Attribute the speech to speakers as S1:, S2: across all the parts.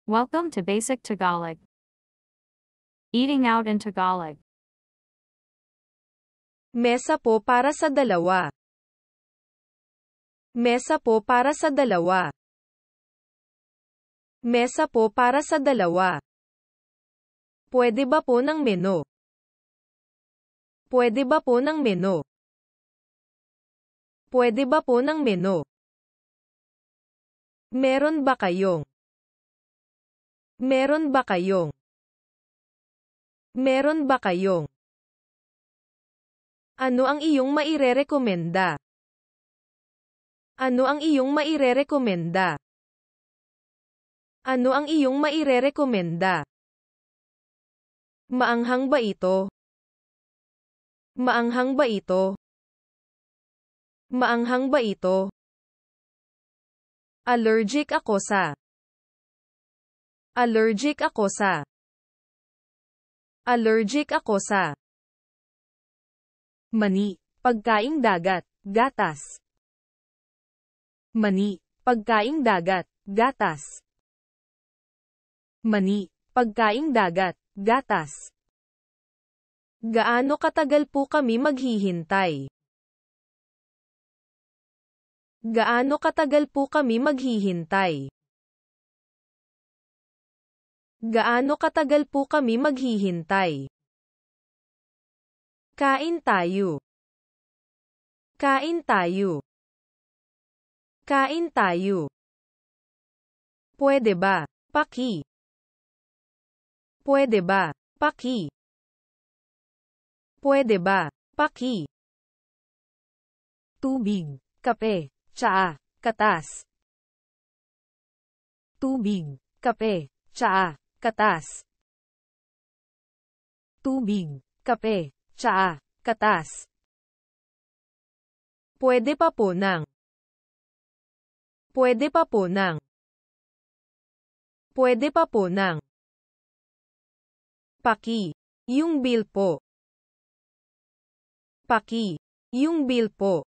S1: Welcome to Basic Tagalog. Eating out in Tagalog.
S2: Mesa po para sa dalawa. Mesa po para sa dalawa. Mesa po para sa dalawa. Pwede ba po ng menu? Pwede ba po ng menu? Pwede ba po ng menu? Meron ba kayong? Meron ba kayong? Meron ba kayong? Ano ang iyong mairerekomenda? Ano ang iyong mairerekomenda? Ano ang iyong mairerekomenda? Maanghang ba ito? Maanghang ba ito? Maanghang ba ito? Allergic ako sa. Allergic ako sa. Allergic ako sa. Mani, pagkaing dagat, gatas. Mani, pagkaing dagat, gatas. Mani, pagkaing dagat, gatas. Gaano katagal po kami maghihintay? Gaano katagal po kami maghihintay? Gaano katagal po kami maghihintay? Kain tayo. Kain tayo. Kain tayo. Pwede ba? Paki. Pwede ba? Paki. Pwede ba? Paki. Tubig, kape, tsaa, katas. Tubig, kape, tsaa, katas. Tubig, kape, tsaa, katas. Pwede pa po ng. Pwede pa po ng. Pwede pa po ng. Paki. Yung bill po. Paki. Yung bill po.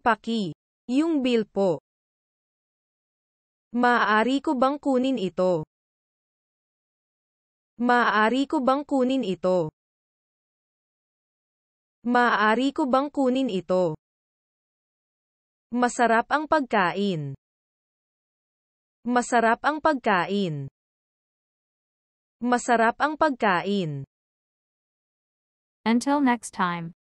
S2: Paki. Yung bill po. Maaari ko bang kunin ito? Maaari ko bang kunin ito? Maaari ko bang kunin ito? Masarap ang pagkain. Masarap ang pagkain. Masarap ang pagkain.
S1: Until next time.